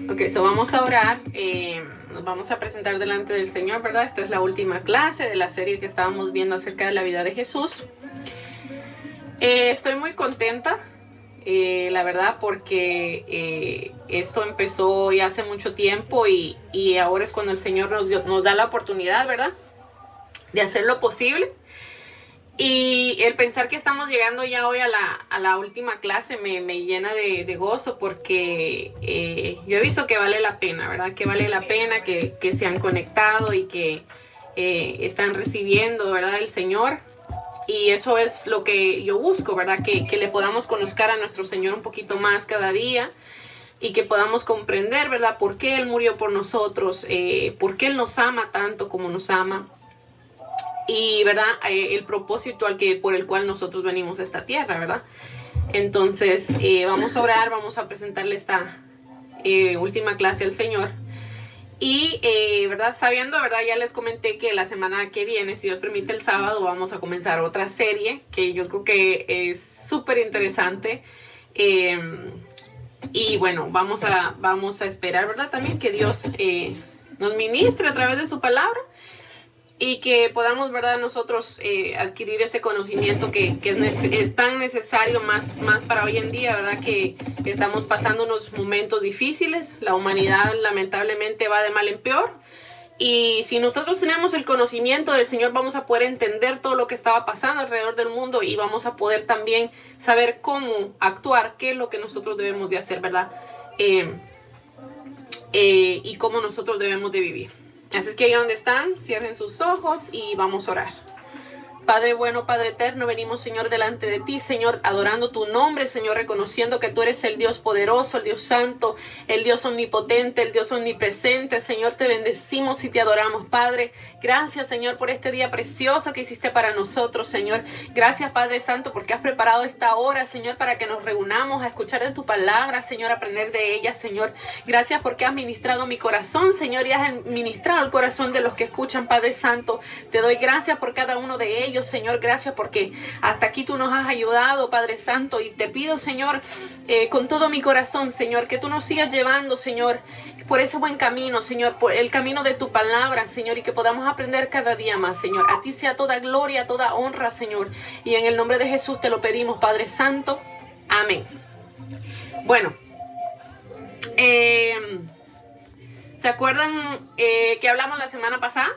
Ok, so vamos a orar, nos vamos a presentar delante del Señor, ¿verdad? Esta es la última clase de la serie que estábamos viendo acerca de la vida de Jesús. Estoy muy contenta, la verdad, porque esto empezó ya hace mucho tiempo y ahora es cuando el Señor nos da la oportunidad, ¿verdad? De hacer lo posible. Y el pensar que estamos llegando ya hoy a la última clase me llena de gozo porque yo he visto que vale la pena, ¿verdad? Que vale la pena que se han conectado y que están recibiendo, ¿verdad? El Señor. Y eso es lo que yo busco, ¿verdad? Que le podamos conocer a nuestro Señor un poquito más cada día y que podamos comprender, ¿verdad? Por qué Él murió por nosotros, por qué Él nos ama tanto como nos ama. Y, ¿verdad? El propósito por el cual nosotros venimos a esta tierra, ¿verdad? Entonces, vamos a orar, vamos a presentarle esta última clase al Señor. Y, ¿verdad? Sabiendo, ¿verdad? Ya les comenté que la semana que viene, si Dios permite, el sábado, vamos a comenzar otra serie que yo creo que es súper interesante. Y bueno, vamos a esperar, ¿verdad? También que Dios nos ministre a través de su palabra. Y que podamos, ¿verdad?, nosotros adquirir ese conocimiento que es tan necesario más para hoy en día, ¿verdad?, que estamos pasando unos momentos difíciles. La humanidad lamentablemente va de mal en peor. Y si nosotros tenemos el conocimiento del Señor, vamos a poder entender todo lo que estaba pasando alrededor del mundo y vamos a poder también saber cómo actuar, qué es lo que nosotros debemos de hacer, ¿verdad? Y cómo nosotros debemos de vivir. Así es que ahí donde están, cierren sus ojos y vamos a orar. Padre bueno, Padre eterno, venimos, Señor, delante de ti, Señor, adorando tu nombre, Señor, reconociendo que tú eres el Dios poderoso, el Dios santo, el Dios omnipotente, el Dios omnipresente. Señor, te bendecimos y te adoramos, Padre. Gracias, Señor, por este día precioso que hiciste para nosotros, Señor. Gracias, Padre Santo, porque has preparado esta hora, Señor, para que nos reunamos a escuchar de tu palabra, Señor, aprender de ella, Señor. Gracias porque has ministrado mi corazón, Señor, y has ministrado el corazón de los que escuchan, Padre Santo. Te doy gracias por cada uno de ellos, Señor. Gracias porque hasta aquí tú nos has ayudado, Padre Santo, y te pido, Señor, con todo mi corazón, Señor, que tú nos sigas llevando, Señor, por ese buen camino, Señor, por el camino de tu palabra, Señor, y que podamos aprender cada día más, Señor. A ti sea toda gloria, toda honra, Señor, y en el nombre de Jesús te lo pedimos, Padre Santo. Amén. Bueno, ¿se acuerdan que hablamos la semana pasada?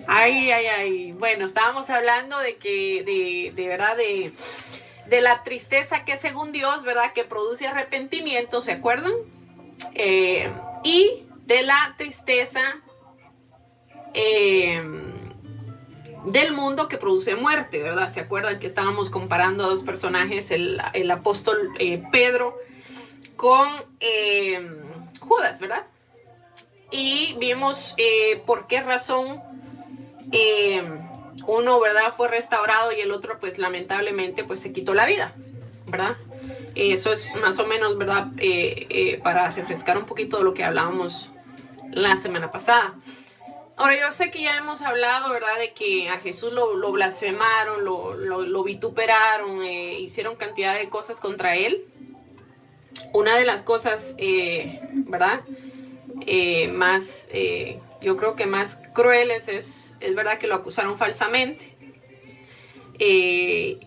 Ay. Bueno, estábamos hablando de que, de verdad, de la tristeza que según Dios, ¿verdad?, que produce arrepentimiento, ¿se acuerdan? Y de la tristeza del mundo que produce muerte, ¿verdad? ¿Se acuerdan que estábamos comparando a dos personajes, el apóstol Pedro con Judas, ¿verdad? Y vimos por qué razón uno, ¿verdad?, fue restaurado y el otro, pues, lamentablemente, pues, se quitó la vida, ¿verdad? Eso es más o menos, ¿verdad?, para refrescar un poquito de lo que hablábamos la semana pasada. Ahora, yo sé que ya hemos hablado, ¿verdad?, de que a Jesús lo blasfemaron, lo vituperaron, hicieron cantidad de cosas contra él. Una de las cosas, ¿verdad?, más, yo creo que más crueles es verdad que lo acusaron falsamente. Y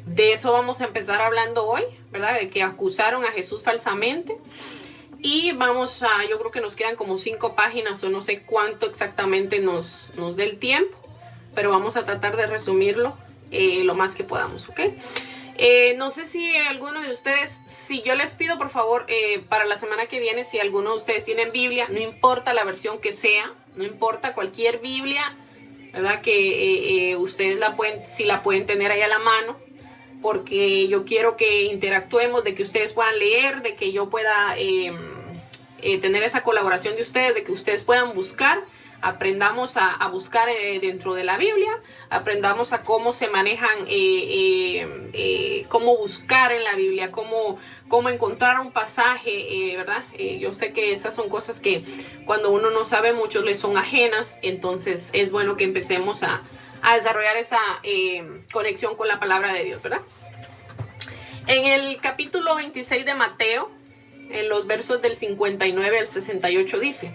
de eso vamos a empezar hablando hoy, ¿verdad?, de que acusaron a Jesús falsamente. Y vamos a, yo creo que nos quedan como 5 páginas o no sé cuánto exactamente nos dé el tiempo, pero vamos a tratar de resumirlo lo más que podamos, ¿ok? No sé si alguno de ustedes, si yo les pido por favor para la semana que viene, si alguno de ustedes tienen Biblia, no importa la versión que sea, no importa, cualquier Biblia, ¿verdad?, que ustedes si la pueden tener ahí a la mano, porque yo quiero que interactuemos, de que ustedes puedan leer, de que yo pueda tener esa colaboración de ustedes, de que ustedes puedan buscar. Aprendamos a buscar dentro de la Biblia, aprendamos a cómo se manejan, cómo buscar en la Biblia, cómo encontrar un pasaje, ¿verdad? Yo sé que esas son cosas que cuando uno no sabe mucho le son ajenas, entonces es bueno que empecemos a a desarrollar esa conexión con la palabra de Dios, ¿verdad? En el capítulo 26 de Mateo, en los versos del 59 al 68 dice: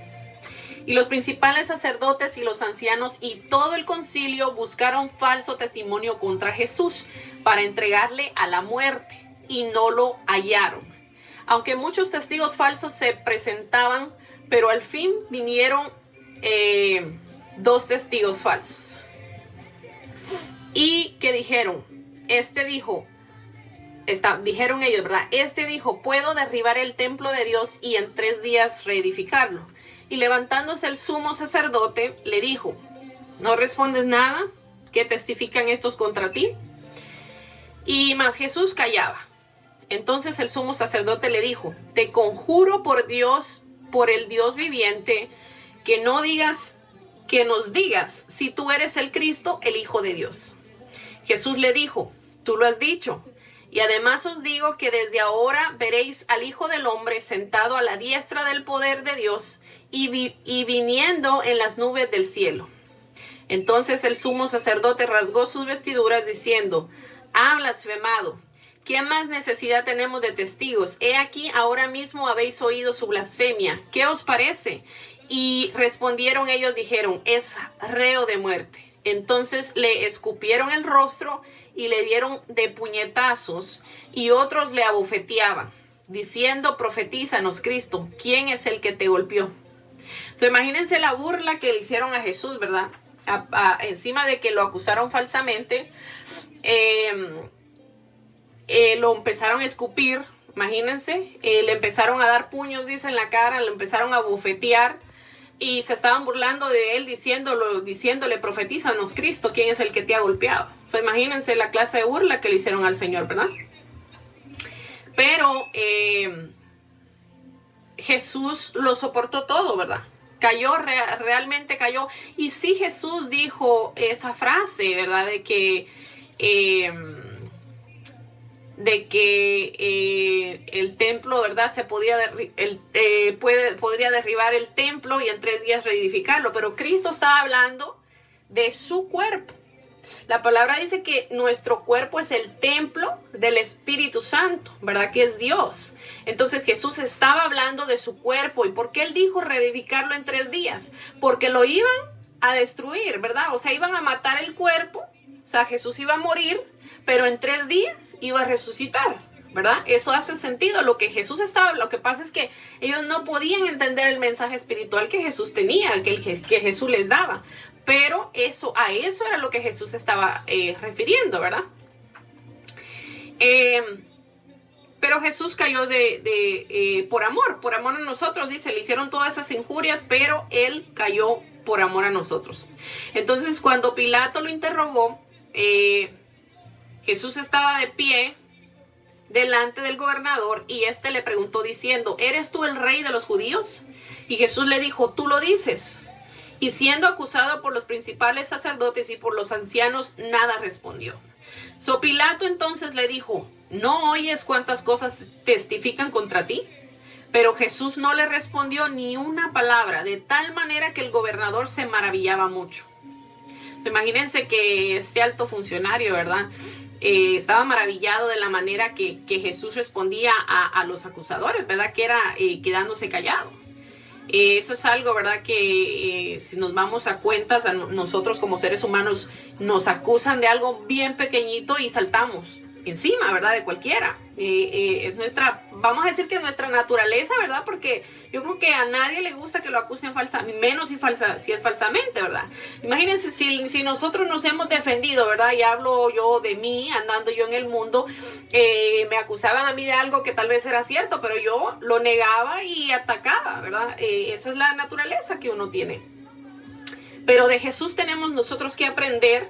y los principales sacerdotes y los ancianos y todo el concilio buscaron falso testimonio contra Jesús para entregarle a la muerte, y no lo hallaron. Aunque muchos testigos falsos se presentaban, pero al fin vinieron 2 testigos falsos. Y que dijeron, dijeron ellos, ¿verdad? Dijo, puedo derribar el templo de Dios y en 3 días reedificarlo. Y levantándose el sumo sacerdote, le dijo, ¿no respondes nada? ¿Qué testifican estos contra ti? Y más Jesús callaba. Entonces el sumo sacerdote le dijo, te conjuro por Dios, por el Dios viviente, que nos digas si tú eres el Cristo, el Hijo de Dios. Jesús le dijo, tú lo has dicho, y además os digo que desde ahora veréis al Hijo del Hombre sentado a la diestra del poder de Dios y viniendo en las nubes del cielo. Entonces el sumo sacerdote rasgó sus vestiduras diciendo, ha blasfemado. ¿Qué más necesidad tenemos de testigos? He aquí, ahora mismo habéis oído su blasfemia. ¿Qué os parece? Y respondieron ellos, dijeron, es reo de muerte. Entonces le escupieron el rostro y le dieron de puñetazos, y otros le abofeteaban, diciendo, profetízanos, Cristo, ¿quién es el que te golpeó? Imagínense la burla que le hicieron a Jesús, ¿verdad? Encima de que lo acusaron falsamente, lo empezaron a escupir, imagínense, le empezaron a dar puños, dice, en la cara, le empezaron a bofetear y se estaban burlando de él, diciéndole, profetízanos, Cristo, ¿quién es el que te ha golpeado? Imagínense la clase de burla que le hicieron al Señor, ¿verdad? Pero Jesús lo soportó todo, ¿verdad? Realmente cayó. Y sí, Jesús dijo esa frase, ¿verdad? De que el templo, ¿verdad? Podría derribar el templo y en 3 días reedificarlo. Pero Cristo estaba hablando de su cuerpo. La palabra dice que nuestro cuerpo es el templo del Espíritu Santo, ¿verdad? Que es Dios. Entonces Jesús estaba hablando de su cuerpo. ¿Y por qué él dijo reedificarlo en 3 días? Porque lo iban a destruir, ¿verdad? O sea, iban a matar el cuerpo. O sea, Jesús iba a morir, pero en 3 días iba a resucitar, ¿verdad? Eso hace sentido. Lo que pasa es que ellos no podían entender el mensaje espiritual que Jesús tenía, que Jesús les daba. Pero a eso era lo que Jesús estaba refiriendo, ¿verdad? Pero Jesús cayó por amor a nosotros, dice, le hicieron todas esas injurias, pero él cayó por amor a nosotros. Entonces, cuando Pilato lo interrogó, Jesús estaba de pie delante del gobernador y éste le preguntó diciendo, ¿eres tú el rey de los judíos? Y Jesús le dijo, tú lo dices. Y siendo acusado por los principales sacerdotes y por los ancianos, nada respondió. Pilato entonces le dijo, ¿no oyes cuántas cosas testifican contra ti? Pero Jesús no le respondió ni una palabra, de tal manera que el gobernador se maravillaba mucho. Imagínense que este alto funcionario, ¿verdad? Estaba maravillado de la manera que Jesús respondía a los acusadores, ¿verdad? Que era quedándose callado. Eso es algo, ¿verdad? Que si nos vamos a cuentas, nosotros como seres humanos nos acusan de algo bien pequeñito y saltamos encima, ¿verdad? De cualquiera. Vamos a decir que es nuestra naturaleza, ¿verdad? Porque yo creo que a nadie le gusta que lo acusen menos si es falsamente, ¿verdad? Imagínense si nosotros nos hemos defendido, ¿verdad? Y hablo yo de mí, andando yo en el mundo, me acusaban a mí de algo que tal vez era cierto, pero yo lo negaba y atacaba, ¿verdad? Esa es la naturaleza que uno tiene. Pero de Jesús tenemos nosotros que aprender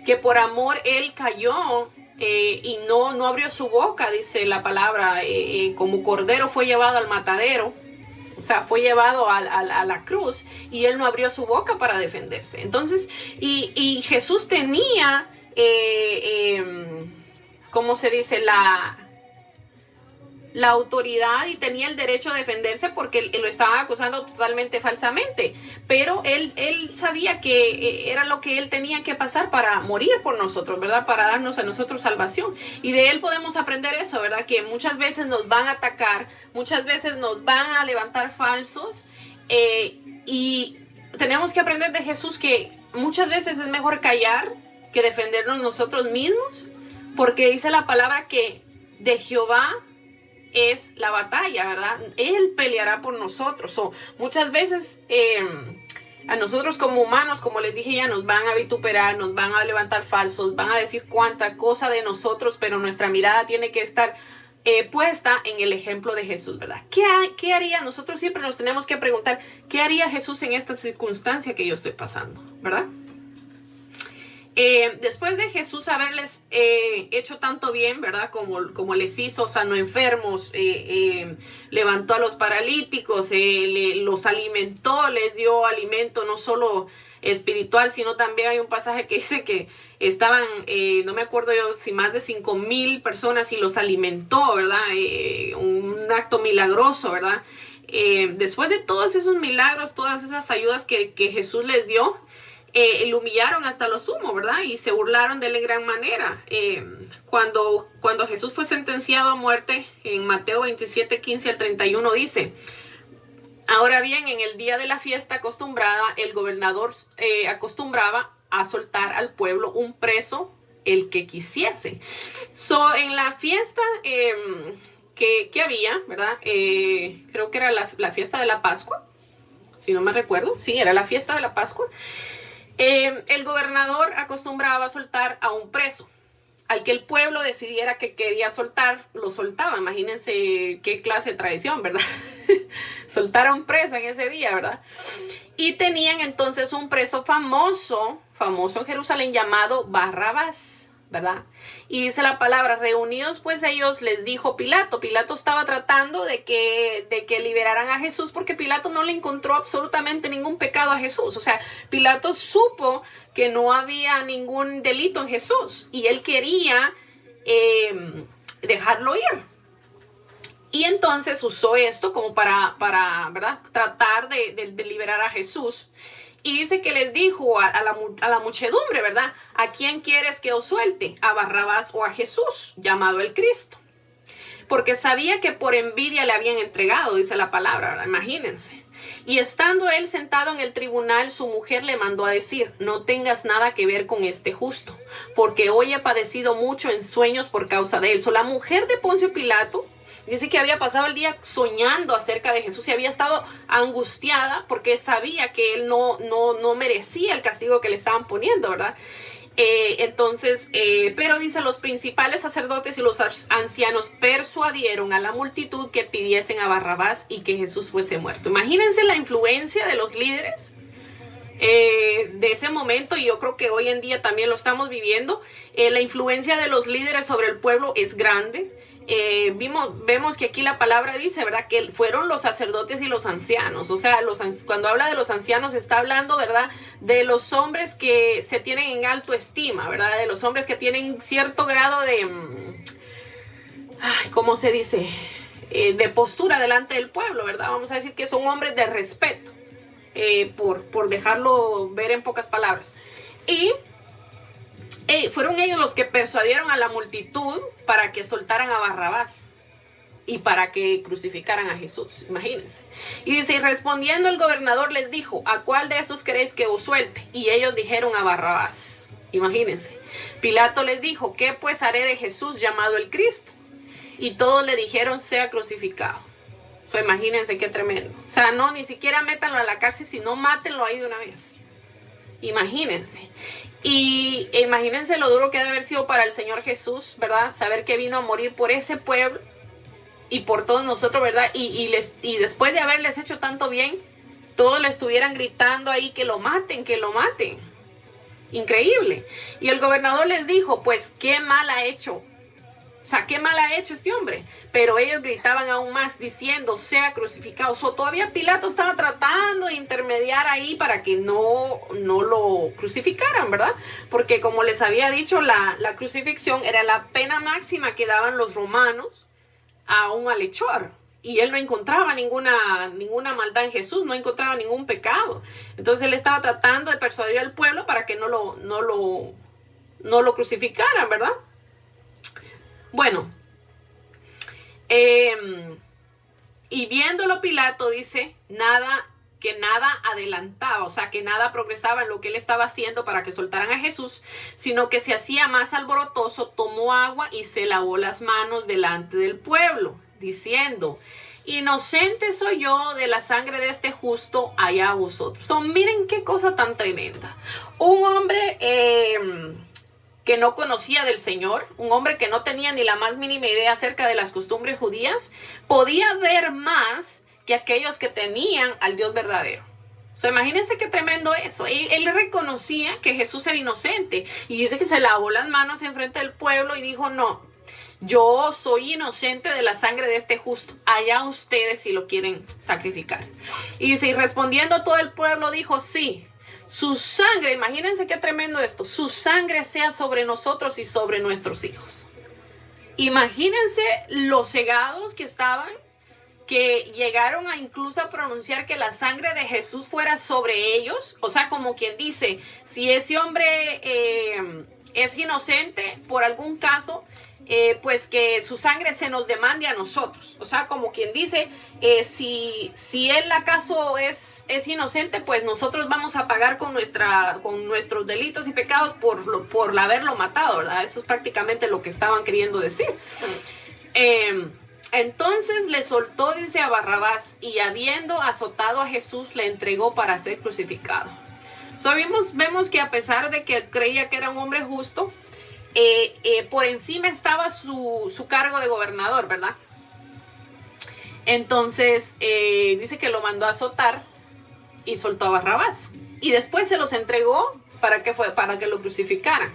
que por amor Él cayó y no abrió su boca, dice la palabra, como cordero fue llevado al matadero, o sea, fue llevado a la cruz y Él no abrió su boca para defenderse. Entonces, y Jesús tenía, ¿cómo se dice? la autoridad y tenía el derecho a defenderse porque lo estaban acusando totalmente falsamente. Pero él sabía que era lo que él tenía que pasar para morir por nosotros, ¿verdad? Para darnos a nosotros salvación. Y de él podemos aprender eso, ¿verdad? Que muchas veces nos van a atacar, muchas veces nos van a levantar falsos. Y tenemos que aprender de Jesús que muchas veces es mejor callar que defendernos nosotros mismos. Porque dice la palabra que de Jehová es la batalla, ¿verdad? Él peleará por nosotros. Muchas veces a nosotros como humanos, como les dije ya, nos van a vituperar, nos van a levantar falsos, van a decir cuánta cosa de nosotros, pero nuestra mirada tiene que estar puesta en el ejemplo de Jesús, ¿verdad? ¿Qué haría? Nosotros siempre nos tenemos que preguntar, ¿qué haría Jesús en esta circunstancia que yo estoy pasando, ¿verdad? Después de Jesús haberles hecho tanto bien, ¿verdad? Como les hizo, sanó enfermos, levantó a los paralíticos, los alimentó, les dio alimento no solo espiritual, sino también hay un pasaje que dice que estaban, no me acuerdo yo si más de 5,000 personas y los alimentó, ¿verdad? Un acto milagroso, ¿verdad? Después de todos esos milagros, todas esas ayudas que Jesús les dio, lo humillaron hasta lo sumo, ¿verdad? Y se burlaron de él en gran manera. Cuando Jesús fue sentenciado a muerte, en Mateo 27, 15 al 31 dice: ahora bien, en el día de la fiesta acostumbrada, el gobernador acostumbraba a soltar al pueblo un preso, el que quisiese. En la fiesta que había, ¿verdad? Creo que era la fiesta de la Pascua, si no me recuerdo. Sí, era la fiesta de la Pascua. El gobernador acostumbraba a soltar a un preso. Al que el pueblo decidiera que quería soltar, lo soltaba. Imagínense qué clase de tradición, ¿verdad? Soltar a un preso en ese día, ¿verdad? Y tenían entonces un preso famoso en Jerusalén llamado Barrabás, ¿verdad? Y dice la palabra: reunidos pues ellos, les dijo Pilato. Pilato estaba tratando de que liberaran a Jesús, porque Pilato no le encontró absolutamente ningún pecado a Jesús. O sea, Pilato supo que no había ningún delito en Jesús y él quería dejarlo ir. Y entonces usó esto como para ¿verdad? Tratar de liberar a Jesús. Y dice que les dijo a la muchedumbre, ¿verdad? ¿A quién quieres que os suelte? ¿A Barrabás o a Jesús, llamado el Cristo? Porque sabía que por envidia le habían entregado, dice la palabra, ¿verdad? Imagínense. Y estando él sentado en el tribunal, su mujer le mandó a decir: no tengas nada que ver con este justo, porque hoy he padecido mucho en sueños por causa de él. La mujer de Poncio Pilato dice que había pasado el día soñando acerca de Jesús y había estado angustiada porque sabía que él no merecía el castigo que le estaban poniendo, ¿verdad? Pero dice: los principales sacerdotes y los ancianos persuadieron a la multitud que pidiesen a Barrabás y que Jesús fuese muerto. Imagínense la influencia de los líderes de ese momento, y yo creo que hoy en día también lo estamos viviendo. La influencia de los líderes sobre el pueblo es grande. Vemos que aquí la palabra dice, ¿verdad?, que fueron los sacerdotes y los ancianos. O sea, cuando habla de los ancianos está hablando, ¿verdad?, de los hombres que se tienen en alto estima, ¿verdad?, de los hombres que tienen cierto grado de, ¿cómo se dice?, de postura delante del pueblo, ¿verdad? Vamos a decir que son hombres de respeto, por dejarlo ver en pocas palabras. Y fueron ellos los que persuadieron a la multitud para que soltaran a Barrabás y para que crucificaran a Jesús. Imagínense. Y dice: y respondiendo el gobernador les dijo: ¿a cuál de esos queréis que os suelte? Y ellos dijeron: a Barrabás. Imagínense. Pilato les dijo: ¿qué pues haré de Jesús llamado el Cristo? Y todos le dijeron: sea crucificado. O sea, imagínense qué tremendo. O sea, no, ni siquiera métanlo a la cárcel, sino mátenlo ahí de una vez. Imagínense. Y imagínense lo duro que debe haber sido para el Señor Jesús, ¿verdad? Saber que vino a morir por ese pueblo y por todos nosotros, ¿verdad? Y después de haberles hecho tanto bien, todos le estuvieran gritando ahí: que lo maten, que lo maten. Increíble. Y el gobernador les dijo: pues qué mal ha hecho. O sea, qué mal ha hecho este hombre. Pero ellos gritaban aún más diciendo: sea crucificado. Todavía Pilato estaba tratando de intermediar ahí para que no lo crucificaran, ¿verdad? Porque como les había dicho, la crucifixión era la pena máxima que daban los romanos a un malhechor. Y él no encontraba ninguna maldad en Jesús, no encontraba ningún pecado. Entonces él estaba tratando de persuadir al pueblo para que no lo crucificaran, ¿verdad? Bueno, y viéndolo Pilato dice, que nada adelantaba, o sea, que nada progresaba en lo que él estaba haciendo para que soltaran a Jesús, sino que se hacía más alborotoso, tomó agua y se lavó las manos delante del pueblo, diciendo, inocente soy yo de la sangre de este justo, allá vosotros. Miren qué cosa tan tremenda. Un hombre que no conocía del Señor, un hombre que no tenía ni la más mínima idea acerca de las costumbres judías, podía ver más que aquellos que tenían al Dios verdadero. O sea, imagínense qué tremendo eso. Él reconocía que Jesús era inocente y dice que se lavó las manos en frente del pueblo y dijo, no, yo soy inocente de la sangre de este justo. Allá ustedes si lo quieren sacrificar. Y dice, y respondiendo todo el pueblo dijo, sí, su sangre, imagínense qué tremendo esto, su sangre sea sobre nosotros y sobre nuestros hijos. Imagínense los cegados que estaban, que llegaron a incluso a pronunciar que la sangre de Jesús fuera sobre ellos. O sea, como quien dice, si ese hombre es inocente por algún caso, pues que su sangre se nos demande a nosotros. O sea, como quien dice, si él acaso es inocente, pues nosotros vamos a pagar con nuestros delitos y pecados por haberlo matado, ¿verdad? Eso es prácticamente lo que estaban queriendo decir. Entonces le soltó, dice, a Barrabás, y habiendo azotado a Jesús, le entregó para ser crucificado. Vemos que a pesar de que él creía que era un hombre justo, por encima estaba su cargo de gobernador, ¿verdad? Entonces dice que lo mandó a azotar y soltó a Barrabás. Y después se los entregó para que lo crucificaran.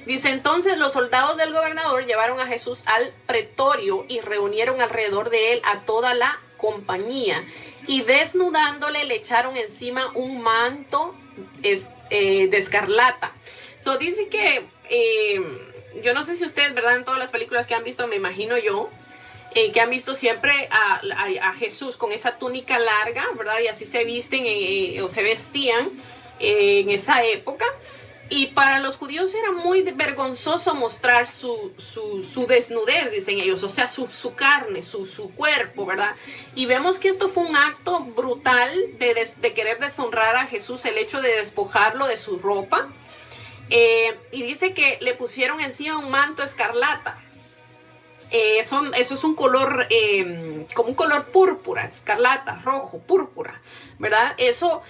Dice, entonces los soldados del gobernador llevaron a Jesús al pretorio y reunieron alrededor de él a toda la compañía. Y desnudándole le echaron encima un manto de escarlata. Dice que, yo no sé si ustedes, ¿verdad? En todas las películas que han visto, me imagino yo, que han visto siempre a Jesús con esa túnica larga, ¿verdad? Y así se visten o se vestían en esa época. Y para los judíos era muy vergonzoso mostrar su desnudez, dicen ellos, o sea, su carne, su cuerpo, ¿verdad? Y vemos que esto fue un acto brutal de querer deshonrar a Jesús, el hecho de despojarlo de su ropa. Y dice que le pusieron encima un manto escarlata. Eso es un color, como un color púrpura, escarlata, rojo, púrpura, ¿verdad? Eso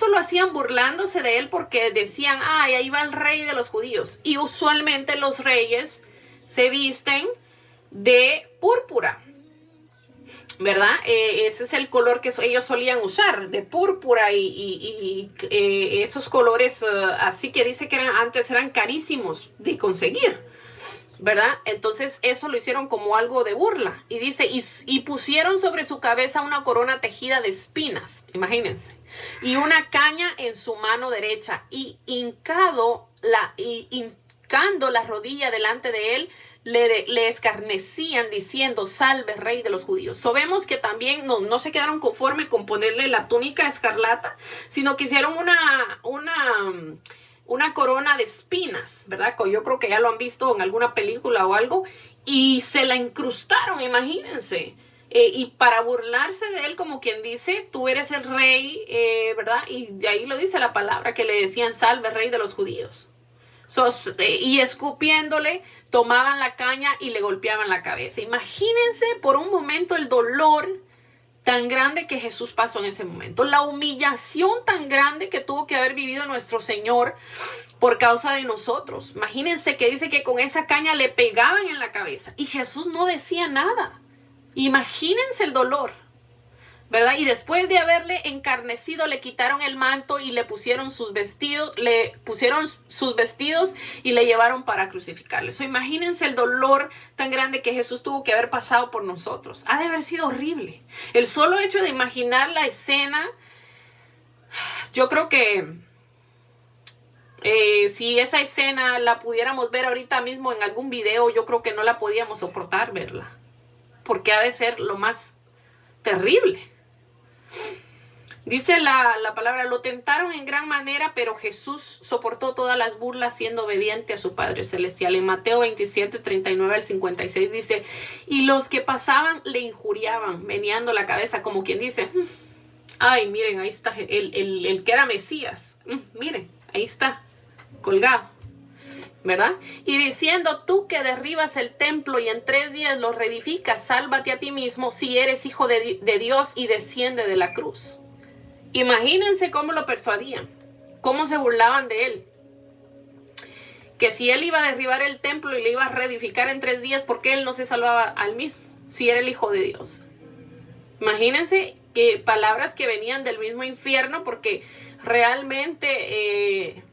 lo hacían burlándose de él porque decían, ay, ahí va el rey de los judíos. Y usualmente los reyes se visten de púrpura, ¿verdad? Ese es el color que ellos solían usar, de púrpura y esos colores así que dice que antes eran carísimos de conseguir, ¿verdad? Entonces eso lo hicieron como algo de burla. Y dice, y pusieron sobre su cabeza una corona tejida de espinas, imagínense, y una caña en su mano derecha, y hincando la rodilla delante de él, le escarnecían diciendo, salve rey de los judíos. Vemos que también no se quedaron conforme con ponerle la túnica escarlata, sino que hicieron una corona de espinas, ¿verdad? Yo creo que ya lo han visto en alguna película o algo, y se la incrustaron, imagínense. Y para burlarse de él, como quien dice, tú eres el rey, ¿verdad? Y de ahí lo dice la palabra, que le decían, salve rey de los judíos. Y escupiéndole, tomaban la caña y le golpeaban la cabeza. Imagínense por un momento el dolor tan grande que Jesús pasó en ese momento, la humillación tan grande que tuvo que haber vivido nuestro Señor por causa de nosotros. Imagínense que dice que con esa caña le pegaban en la cabeza y Jesús no decía nada. Imagínense el dolor, ¿verdad? Y después de haberle encarnecido, le quitaron el manto y le pusieron sus vestidos y le llevaron para crucificarle. Imagínense el dolor tan grande que Jesús tuvo que haber pasado por nosotros. Ha de haber sido horrible. El solo hecho de imaginar la escena, yo creo que si esa escena la pudiéramos ver ahorita mismo en algún video, yo creo que no la podíamos soportar verla. porque ha de ser lo más terrible. Dice la palabra, lo tentaron en gran manera, pero Jesús soportó todas las burlas siendo obediente a su Padre Celestial. En Mateo 27, 39 al 56 dice, y los que pasaban le injuriaban, meneando la cabeza, como quien dice, ay, miren, ahí está el que era Mesías. Miren, ahí está, colgado, ¿verdad? Y diciendo, tú que derribas el templo y en 3 días lo reedificas, sálvate a ti mismo si eres hijo de Dios y desciende de la cruz. Imagínense cómo lo persuadían, cómo se burlaban de él. Que si él iba a derribar el templo y le iba a reedificar en 3 días, ¿por qué él no se salvaba al mismo? Si era el hijo de Dios. Imagínense que palabras que venían del mismo infierno, porque realmente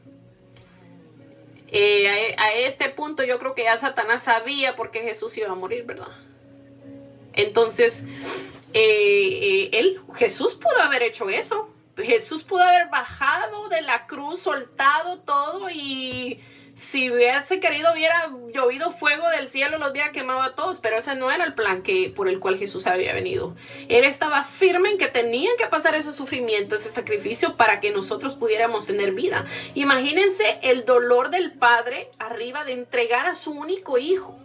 a este punto yo creo que ya Satanás sabía por qué Jesús iba a morir, ¿verdad? Entonces, Jesús pudo haber hecho eso. Jesús pudo haber bajado de la cruz, soltado todo, y si hubiese querido hubiera llovido fuego del cielo, los hubiera quemado a todos, pero ese no era el plan por el cual Jesús había venido. Él estaba firme en que tenían que pasar ese sufrimiento, ese sacrificio, para que nosotros pudiéramos tener vida. Imagínense el dolor del Padre arriba de entregar a su único hijo.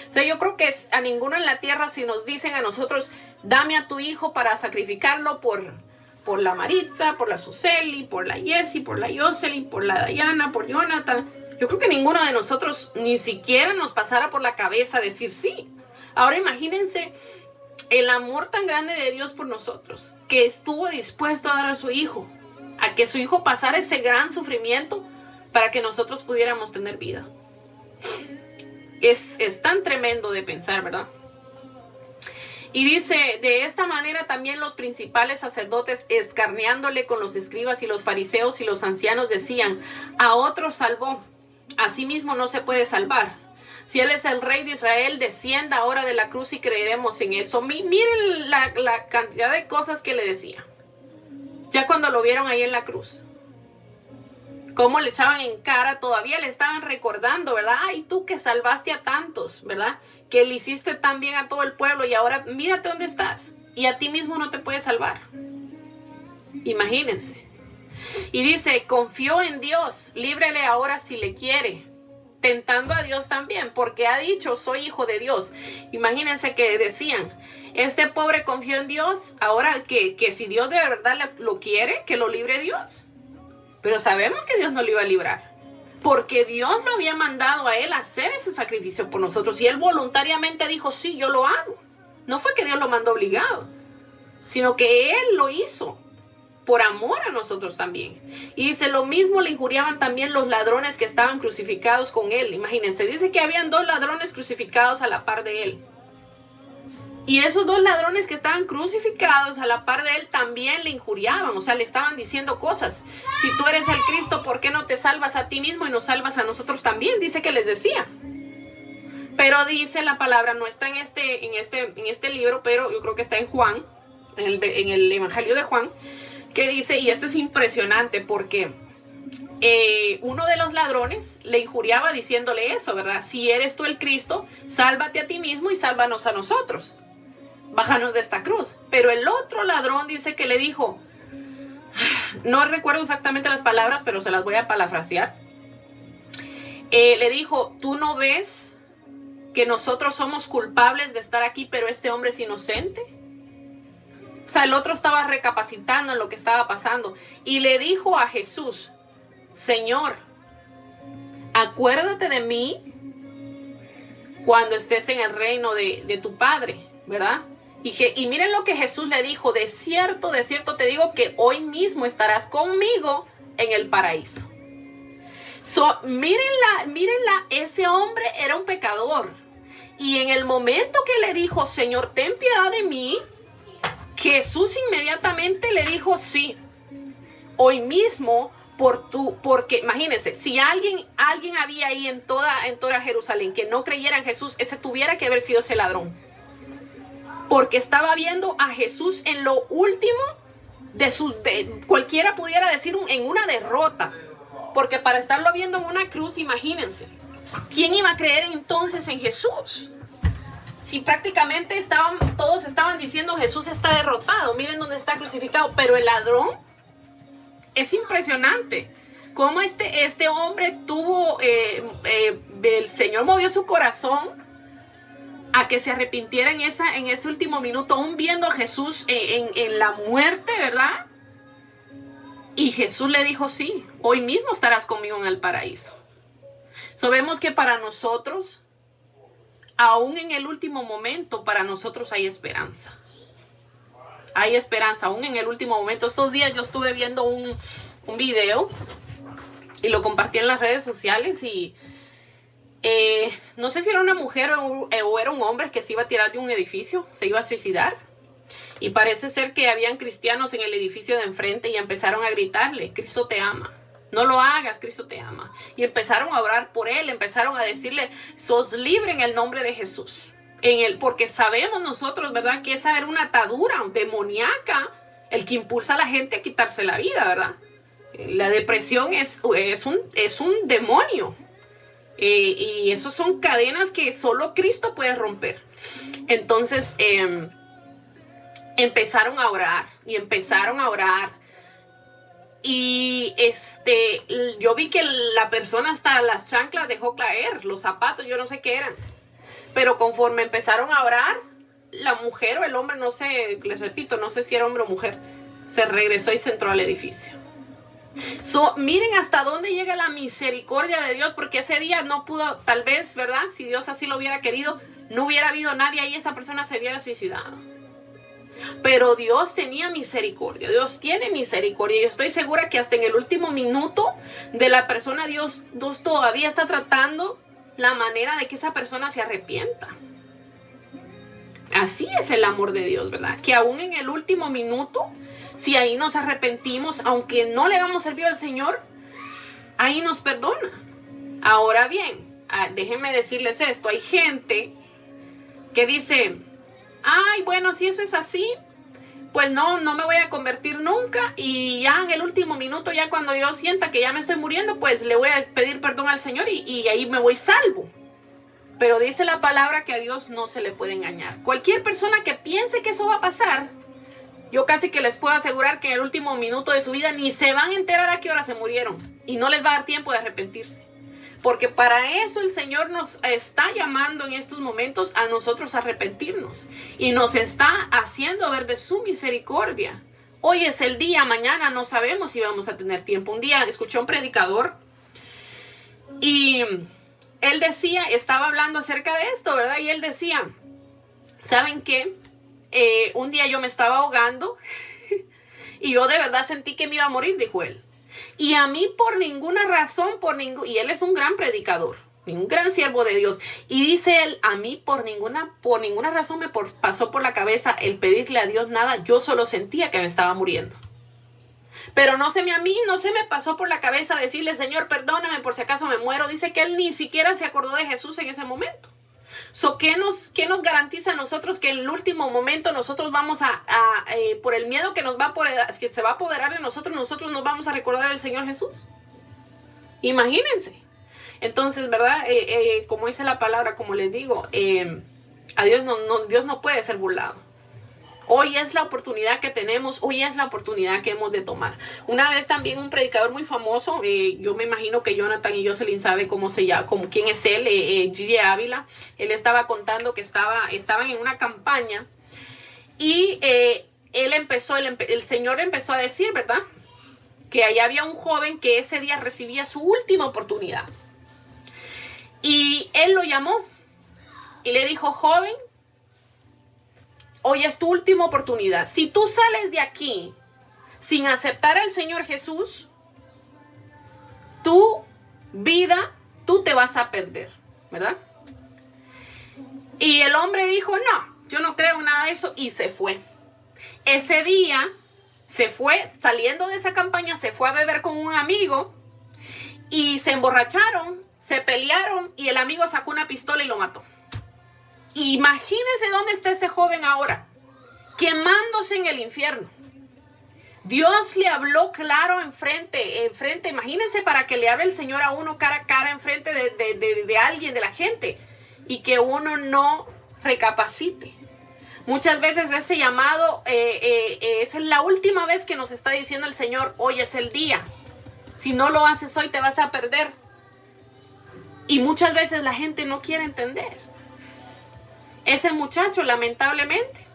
O sea, yo creo que a ninguno en la tierra, si nos dicen a nosotros, dame a tu hijo para sacrificarlo por la Maritza, por la Suseli, por la Jessie, por la Jocelyn, por la Dayana, por Jonathan, yo creo que ninguno de nosotros ni siquiera nos pasara por la cabeza decir sí. Ahora imagínense el amor tan grande de Dios por nosotros, que estuvo dispuesto a dar a su hijo, a que su hijo pasara ese gran sufrimiento para que nosotros pudiéramos tener vida. Es tan tremendo de pensar, ¿verdad? Y dice, de esta manera también los principales sacerdotes, escarneándole con los escribas y los fariseos y los ancianos, decían, a otro salvó, a sí mismo no se puede salvar. Si él es el rey de Israel, descienda ahora de la cruz y creeremos en él. Miren la cantidad de cosas que le decía. Ya cuando lo vieron ahí en la cruz, cómo le echaban en cara, todavía le estaban recordando, ¿verdad? Ay, tú que salvaste a tantos, ¿verdad? Que le hiciste tan bien a todo el pueblo y ahora mírate dónde estás. Y a ti mismo no te puedes salvar. Imagínense. Y dice, confió en Dios, líbrele ahora si le quiere. Tentando a Dios también, porque ha dicho, soy hijo de Dios. Imagínense que decían, este pobre confió en Dios, ahora que si Dios de verdad lo quiere, que lo libre Dios. Pero sabemos que Dios no lo iba a librar, porque Dios lo había mandado a él a hacer ese sacrificio por nosotros, y él voluntariamente dijo, sí, yo lo hago. No fue que Dios lo mandó obligado, sino que él lo hizo por amor a nosotros también. Y dice, lo mismo le injuriaban también los ladrones que estaban crucificados con él. Imagínense, dice que habían 2 ladrones crucificados a la par de él. Y esos 2 ladrones que estaban crucificados a la par de él también le injuriaban, o sea, le estaban diciendo cosas. Si tú eres el Cristo, ¿por qué no te salvas a ti mismo y nos salvas a nosotros también? Dice que les decía. Pero dice la palabra, no está en este libro, pero yo creo que está en Juan, en el Evangelio de Juan, que dice, y esto es impresionante porque uno de los ladrones le injuriaba diciéndole eso, ¿verdad? Si eres tú el Cristo, sálvate a ti mismo y sálvanos a nosotros. Bájanos de esta cruz. Pero el otro ladrón dice que le dijo, no recuerdo exactamente las palabras, pero se las voy a parafrasear. Le dijo, ¿tú no ves que nosotros somos culpables de estar aquí, pero este hombre es inocente? O sea, el otro estaba recapacitando en lo que estaba pasando. Y le dijo a Jesús, Señor, acuérdate de mí cuando estés en el reino de tu Padre, ¿verdad? Y miren lo que Jesús le dijo, de cierto te digo que hoy mismo estarás conmigo en el paraíso. Mírenla, ese hombre era un pecador. Y en el momento que le dijo, Señor, ten piedad de mí, Jesús inmediatamente le dijo, sí, hoy mismo, porque imagínense, si alguien había ahí en toda Jerusalén que no creyera en Jesús, ese tuviera que haber sido ese ladrón. Porque estaba viendo a Jesús en lo último cualquiera pudiera decir en una derrota. Porque para estarlo viendo en una cruz, imagínense, ¿quién iba a creer entonces en Jesús? Si prácticamente todos estaban diciendo Jesús está derrotado, miren dónde está crucificado, pero el ladrón es impresionante. Cómo este hombre el Señor movió su corazón a que se arrepintiera en ese último minuto, aún viendo a Jesús en la muerte, ¿verdad? Y Jesús le dijo, sí, hoy mismo estarás conmigo en el paraíso. Vemos que para nosotros, aún en el último momento, para nosotros hay esperanza. Hay esperanza, aún en el último momento. Estos días yo estuve viendo un video y lo compartí en las redes sociales y no sé si era una mujer o era un hombre que se iba a tirar de un edificio, se iba a suicidar. Y parece ser que habían cristianos en el edificio de enfrente y empezaron a gritarle, Cristo te ama. No lo hagas, Cristo te ama. Y empezaron a orar por él, empezaron a decirle, sos libre en el nombre de Jesús. Porque sabemos nosotros, ¿verdad? Que esa era una atadura demoníaca, el que impulsa a la gente a quitarse la vida, ¿verdad? La depresión es un demonio. Y eso son cadenas que solo Cristo puede romper. Entonces, empezaron a orar. Y yo vi que la persona hasta las chanclas dejó caer, los zapatos, yo no sé qué eran. Pero conforme empezaron a orar, la mujer o el hombre, no sé, les repito, no sé si era hombre o mujer, se regresó y se entró al edificio. Miren hasta dónde llega la misericordia de Dios, porque ese día no pudo, tal vez, ¿verdad? Si Dios así lo hubiera querido, no hubiera habido nadie ahí, esa persona se hubiera suicidado. Pero Dios tenía misericordia, Dios tiene misericordia. Yo estoy segura que hasta en el último minuto de la persona, Dios todavía está tratando la manera de que esa persona se arrepienta. Así es el amor de Dios, ¿verdad? Que aún en el último minuto, si ahí nos arrepentimos, aunque no le hagamos servicio al Señor, ahí nos perdona. Ahora bien, déjenme decirles esto, hay gente que dice, ay, bueno, si eso es así, pues no me voy a convertir nunca, y ya en el último minuto, ya cuando yo sienta que ya me estoy muriendo, pues le voy a pedir perdón al Señor y ahí me voy salvo. Pero dice la palabra que a Dios no se le puede engañar. Cualquier persona que piense que eso va a pasar, yo casi que les puedo asegurar que en el último minuto de su vida ni se van a enterar a qué hora se murieron y no les va a dar tiempo de arrepentirse. Porque para eso el Señor nos está llamando en estos momentos a nosotros a arrepentirnos. Y nos está haciendo ver de su misericordia. Hoy es el día, mañana no sabemos si vamos a tener tiempo. Un día escuché a un predicador y él decía, estaba hablando acerca de esto, ¿verdad? Y él decía, ¿saben qué? Un día yo me estaba ahogando y yo de verdad sentí que me iba a morir, dijo él. Y a mí por ninguna razón, y él es un gran predicador, un gran siervo de Dios. Y dice él, a mí por ninguna razón me pasó por la cabeza el pedirle a Dios nada. Yo solo sentía que me estaba muriendo. Pero a mí no se me pasó por la cabeza decirle, Señor, perdóname por si acaso me muero. Dice que él ni siquiera se acordó de Jesús en ese momento. ¿Qué nos garantiza a nosotros que en el último momento nosotros vamos por el miedo que que se va a apoderar de nosotros nos vamos a recordar al Señor Jesús? Imagínense. Entonces, ¿verdad? Como dice la palabra, como les digo, a Dios Dios no puede ser burlado. Hoy es la oportunidad que tenemos, hoy es la oportunidad que hemos de tomar. Una vez también un predicador muy famoso, yo me imagino que Jonathan y Jocelyn sabe quién es él, Gigi Ávila. Él estaba contando que estaban en una campaña y el Señor empezó a decir, ¿verdad? Que allá había un joven que ese día recibía su última oportunidad. Y él lo llamó y le dijo, joven, hoy es tu última oportunidad. Si tú sales de aquí sin aceptar al Señor Jesús, tu vida, tú te vas a perder, ¿verdad? Y el hombre dijo, no, yo no creo en nada de eso, y se fue. Ese día se fue, saliendo de esa campaña, se fue a beber con un amigo y se emborracharon, se pelearon y el amigo sacó una pistola y lo mató. Imagínense dónde está ese joven ahora, quemándose en el infierno. Dios le habló claro enfrente. Imagínense para que le hable el Señor a uno cara a cara enfrente de alguien, de la gente, y que uno no recapacite. Muchas veces ese llamado es la última vez que nos está diciendo el Señor, hoy es el día. Si no lo haces hoy te vas a perder. Y muchas veces la gente no quiere entender. Ese muchacho, lamentablemente,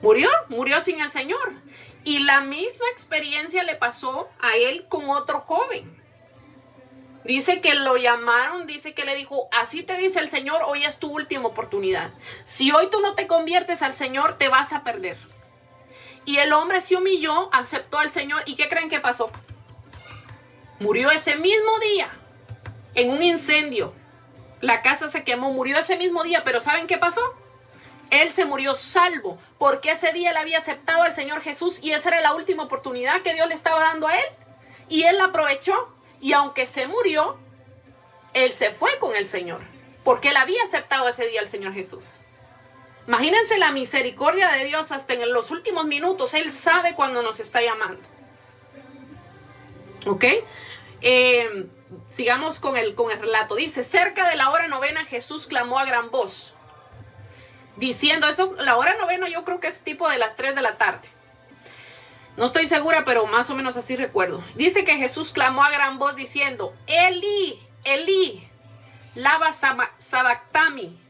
murió sin el Señor. Y la misma experiencia le pasó a él con otro joven. Dice que lo llamaron, dice que le dijo, así te dice el Señor, hoy es tu última oportunidad. Si hoy tú no te conviertes al Señor, te vas a perder. Y el hombre se humilló, aceptó al Señor. ¿Y qué creen que pasó? Murió ese mismo día en un incendio. La casa se quemó, murió ese mismo día, pero ¿saben qué pasó? Él se murió salvo, porque ese día él había aceptado al Señor Jesús y esa era la última oportunidad que Dios le estaba dando a él. Y él la aprovechó. Y aunque se murió, él se fue con el Señor, porque él había aceptado ese día al Señor Jesús. Imagínense la misericordia de Dios hasta en los últimos minutos. Él sabe cuando nos está llamando. ¿Ok? Sigamos con el relato. Dice, cerca de la hora novena Jesús clamó a gran voz, diciendo, eso, la hora novena yo creo que es tipo de las 3 de la tarde. No estoy segura, pero más o menos así recuerdo. Dice que Jesús clamó a gran voz diciendo, Eli, Eli, lama sabactami.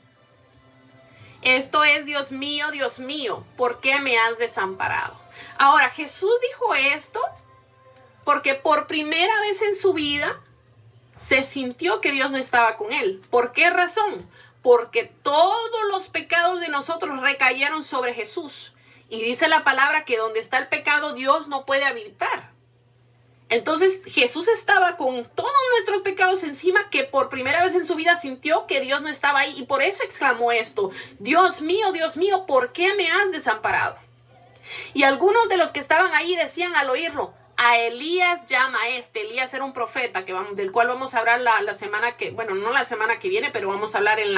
Esto es, Dios mío, ¿por qué me has desamparado? Ahora, Jesús dijo esto porque por primera vez en su vida se sintió que Dios no estaba con él. ¿Por qué razón? Porque todos los pecados de nosotros recayeron sobre Jesús. Y dice la palabra que donde está el pecado, Dios no puede habitar. Entonces Jesús estaba con todos nuestros pecados encima, que por primera vez en su vida sintió que Dios no estaba ahí. Y por eso exclamó esto, Dios mío, ¿por qué me has desamparado? Y algunos de los que estaban ahí decían al oírlo, a Elías llama a este. Elías era un profeta del cual vamos a hablar la semana que, bueno, no la semana que viene, pero vamos a hablar en